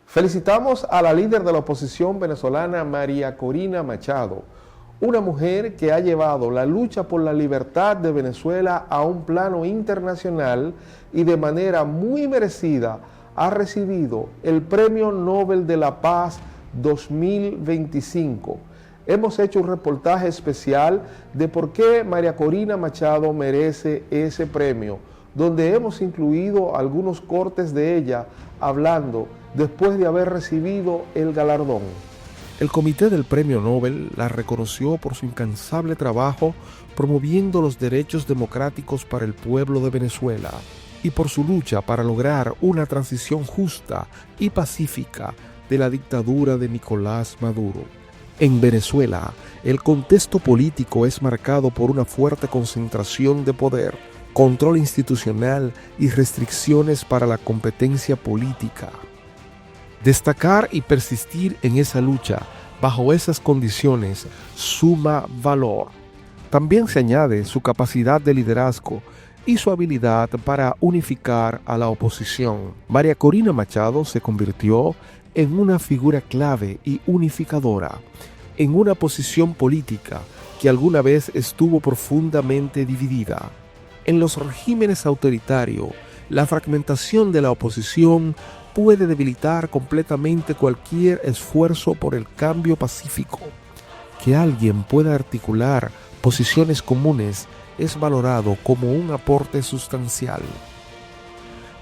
Felicitamos a la líder de la oposición venezolana, María Corina Machado, una mujer que ha llevado la lucha por la libertad de Venezuela a un plano internacional y de manera muy merecida ha recibido el Premio Nobel de la Paz 2025. Hemos hecho un reportaje especial de por qué María Corina Machado merece ese premio, donde hemos incluido algunos cortes de ella hablando después de haber recibido el galardón. El Comité del Premio Nobel la reconoció por su incansable trabajo promoviendo los derechos democráticos para el pueblo de Venezuela y por su lucha para lograr una transición justa y pacífica de la dictadura de Nicolás Maduro. En Venezuela, el contexto político es marcado por una fuerte concentración de poder, control institucional y restricciones para la competencia política. Destacar y persistir en esa lucha bajo esas condiciones suma valor. También se añade su capacidad de liderazgo y su habilidad para unificar a la oposición. María Corina Machado se convirtió en una figura clave y unificadora en una posición política que alguna vez estuvo profundamente dividida. En los regímenes autoritarios, la fragmentación de la oposición puede debilitar completamente cualquier esfuerzo por el cambio pacífico. Que alguien pueda articular posiciones comunes es valorado como un aporte sustancial.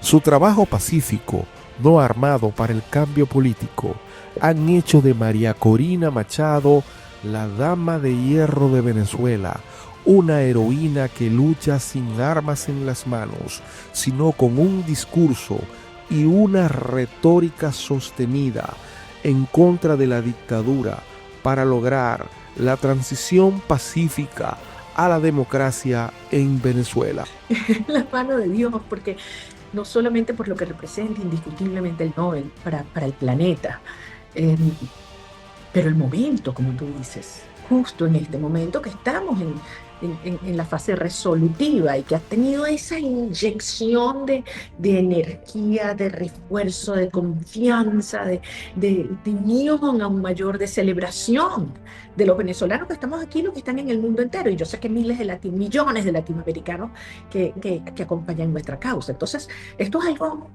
Su trabajo pacífico, no armado para el cambio político, han hecho de María Corina Machado la dama de hierro de Venezuela, una heroína que lucha sin armas en las manos, sino con un discurso y una retórica sostenida en contra de la dictadura para lograr la transición pacífica a la democracia en Venezuela. La mano de Dios, porque no solamente por lo que representa indiscutiblemente el Nobel para el planeta, pero el momento, como tú dices, justo en este momento que estamos en la fase resolutiva y que ha tenido esa inyección de energía, de refuerzo, de confianza, de unión aún mayor, de celebración de los venezolanos que estamos aquí, los que están en el mundo entero. Y yo sé que millones de latinoamericanos que acompañan nuestra causa. Entonces, esto es algo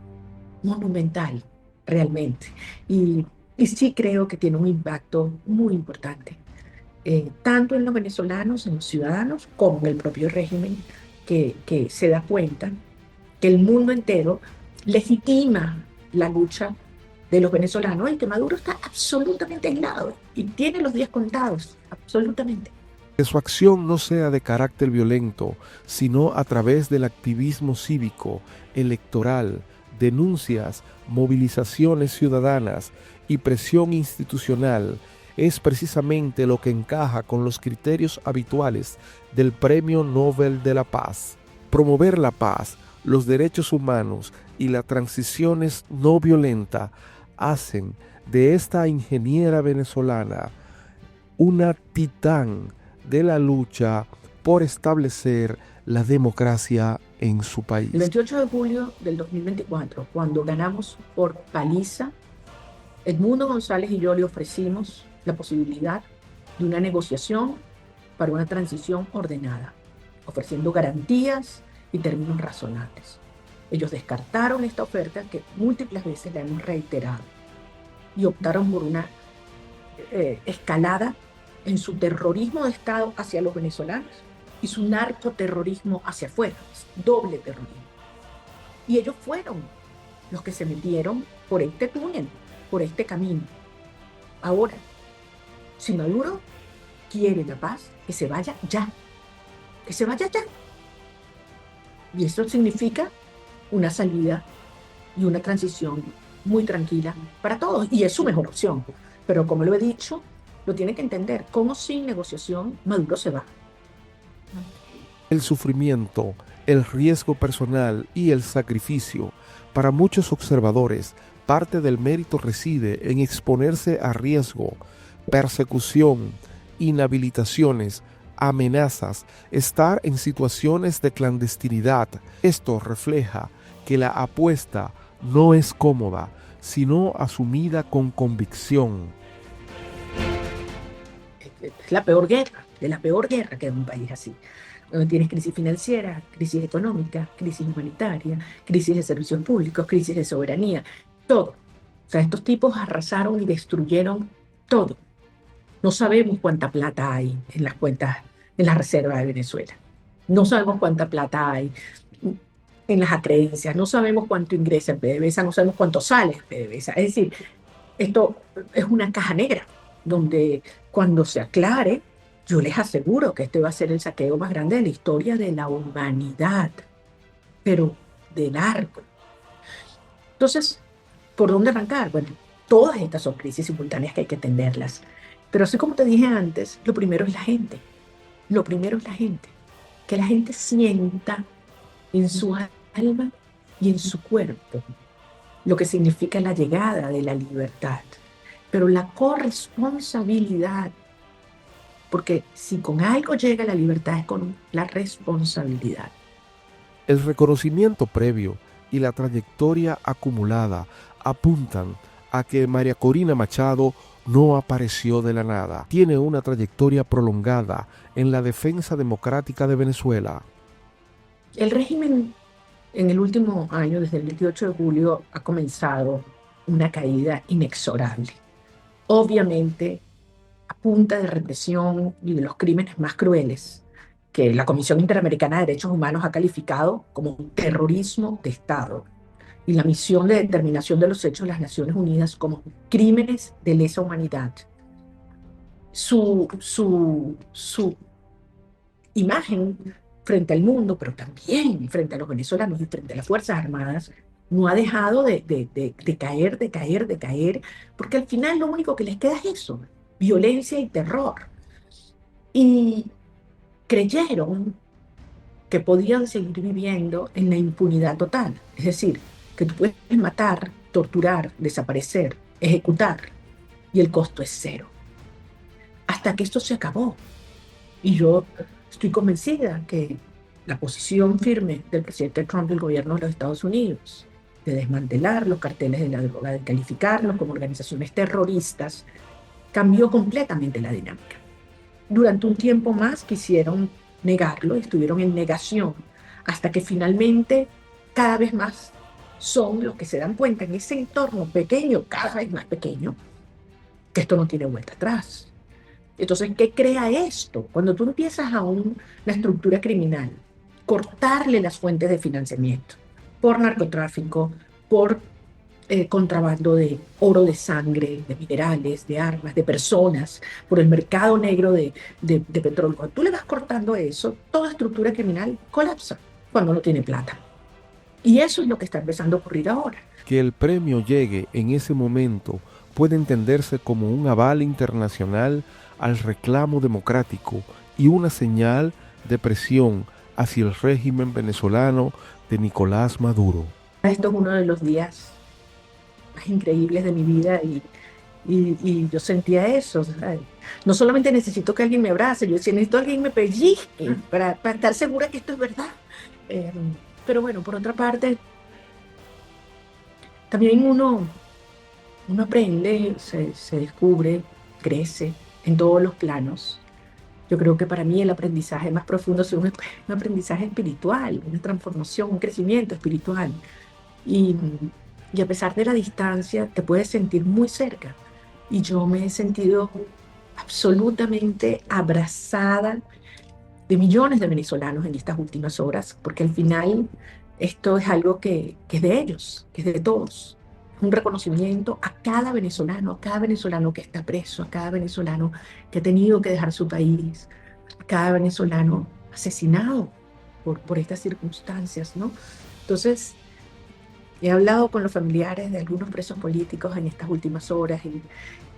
monumental, realmente. Y sí creo que tiene un impacto muy importante. Tanto en los venezolanos, en los ciudadanos, como en el propio régimen que se da cuenta que el mundo entero legitima la lucha de los venezolanos y que Maduro está absolutamente aislado y tiene los días contados, absolutamente. Que su acción no sea de carácter violento, sino a través del activismo cívico, electoral, denuncias, movilizaciones ciudadanas y presión institucional, es precisamente lo que encaja con los criterios habituales del Premio Nobel de la Paz. Promover la paz, los derechos humanos y las transiciones no violentas hacen de esta ingeniera venezolana una titán de la lucha por establecer la democracia en su país. El 28 de julio del 2024, cuando ganamos por paliza, Edmundo González y yo le ofrecimos la posibilidad de una negociación para una transición ordenada, ofreciendo garantías y términos razonables. Ellos descartaron esta oferta que múltiples veces la hemos reiterado y optaron por una escalada en su terrorismo de Estado hacia los venezolanos y su narcoterrorismo hacia afuera, doble terrorismo. Y ellos fueron los que se metieron por este túnel, por este camino. Ahora, si Maduro quiere la paz, que se vaya ya. Que se vaya ya. Y eso significa una salida y una transición muy tranquila para todos. Y es su mejor opción. Pero como lo he dicho, lo tiene que entender. Como sin negociación, Maduro se va. El sufrimiento, el riesgo personal y el sacrificio, para muchos observadores, parte del mérito reside en exponerse a riesgo, persecución, inhabilitaciones, amenazas, estar en situaciones de clandestinidad. Esto refleja que la apuesta no es cómoda, sino asumida con convicción. Es la peor guerra, de la peor guerra que da un país así. Donde tienes crisis financiera, crisis económica, crisis humanitaria, crisis de servicios públicos, crisis de soberanía, todo. O sea, estos tipos arrasaron y destruyeron todo. No sabemos cuánta plata hay en las cuentas, en las reservas de Venezuela. No sabemos cuánta plata hay en las acreencias. No sabemos cuánto ingresa en PDVSA, no sabemos cuánto sale en PDVSA. Es decir, esto es una caja negra, donde cuando se aclare, yo les aseguro que este va a ser el saqueo más grande de la historia de la humanidad, pero de largo. Entonces, ¿por dónde arrancar? Bueno, todas estas son crisis simultáneas que hay que atenderlas. Pero así como te dije antes, lo primero es la gente. Lo primero es la gente. Que la gente sienta en su alma y en su cuerpo lo que significa la llegada de la libertad. Pero la corresponsabilidad, porque si con algo llega la libertad es con la responsabilidad. El reconocimiento previo y la trayectoria acumulada apuntan a que María Corina Machado no apareció de la nada. Tiene una trayectoria prolongada en la defensa democrática de Venezuela. El régimen en el último año, desde el 28 de julio, ha comenzado una caída inexorable. Obviamente, a punta de represión y de los crímenes más crueles que la Comisión Interamericana de Derechos Humanos ha calificado como terrorismo de Estado, y la misión de determinación de los hechos de las Naciones Unidas como crímenes de lesa humanidad. Su imagen frente al mundo, pero también frente a los venezolanos y frente a las Fuerzas Armadas, no ha dejado de caer, porque al final lo único que les queda es eso, violencia y terror. Y creyeron que podían seguir viviendo en la impunidad total, es decir, que tú puedes matar, torturar, desaparecer, ejecutar, y el costo es cero. Hasta que esto se acabó. Y yo estoy convencida que la posición firme del presidente Trump y del gobierno de los Estados Unidos de desmantelar los carteles de la droga, de calificarlos como organizaciones terroristas, cambió completamente la dinámica. Durante un tiempo más quisieron negarlo, estuvieron en negación, hasta que finalmente cada vez más son los que se dan cuenta en ese entorno pequeño, cada vez más pequeño, que esto no tiene vuelta atrás. Entonces, ¿qué crea esto? Cuando tú empiezas a una estructura criminal, cortarle las fuentes de financiamiento por narcotráfico, por contrabando de oro, de sangre, de minerales, de armas, de personas, por el mercado negro de petróleo. Cuando tú le vas cortando eso, toda estructura criminal colapsa cuando no tiene plata. Y eso es lo que está empezando a ocurrir ahora. Que el premio llegue en ese momento puede entenderse como un aval internacional al reclamo democrático y una señal de presión hacia el régimen venezolano de Nicolás Maduro. Esto es uno de los días más increíbles de mi vida y yo sentía eso, ¿sabes? No solamente necesito que alguien me abrace, yo decía, necesito que alguien me pellizque para estar segura que esto es verdad. Pero bueno, por otra parte, también uno aprende, se descubre, crece en todos los planos. Yo creo que para mí el aprendizaje más profundo es un aprendizaje espiritual, una transformación, un crecimiento espiritual. Y a pesar de la distancia, te puedes sentir muy cerca. Y yo me he sentido absolutamente abrazada de millones de venezolanos en estas últimas horas, porque al final esto es algo que es de ellos, que es de todos. Un reconocimiento a cada venezolano que está preso, a cada venezolano que ha tenido que dejar su país, a cada venezolano asesinado por estas circunstancias, ¿no? Entonces, he hablado con los familiares de algunos presos políticos en estas últimas horas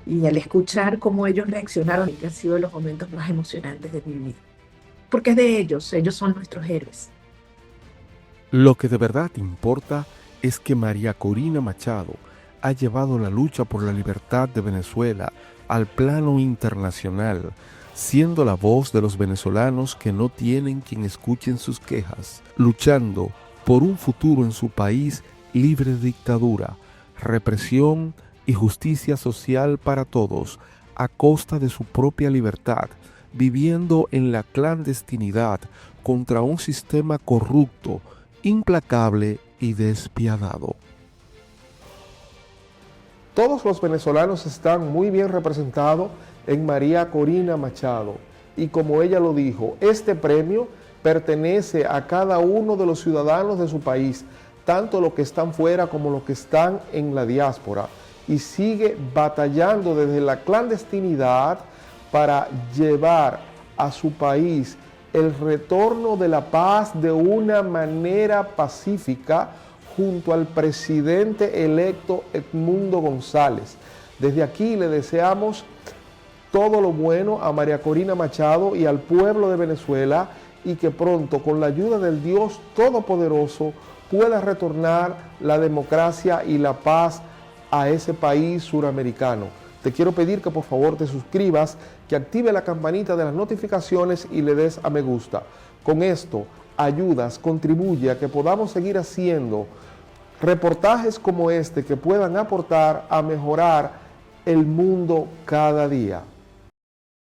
y al escuchar cómo ellos reaccionaron, que han sido los momentos más emocionantes de mi vida. Porque es de ellos son nuestros héroes. Lo que de verdad importa es que María Corina Machado ha llevado la lucha por la libertad de Venezuela al plano internacional, siendo la voz de los venezolanos que no tienen quien escuchen sus quejas, luchando por un futuro en su país libre de dictadura, represión y justicia social para todos, a costa de su propia libertad, viviendo en la clandestinidad contra un sistema corrupto, implacable y despiadado. Todos los venezolanos están muy bien representados en María Corina Machado, y como ella lo dijo, este premio pertenece a cada uno de los ciudadanos de su país, tanto los que están fuera como los que están en la diáspora, y sigue batallando desde la clandestinidad para llevar a su país el retorno de la paz de una manera pacífica junto al presidente electo Edmundo González. Desde aquí le deseamos todo lo bueno a María Corina Machado y al pueblo de Venezuela, y que pronto, con la ayuda del Dios Todopoderoso, pueda retornar la democracia y la paz a ese país suramericano. Te quiero pedir que por favor te suscribas, que active la campanita de las notificaciones y le des a me gusta. Con esto ayudas, contribuye a que podamos seguir haciendo reportajes como este que puedan aportar a mejorar el mundo cada día.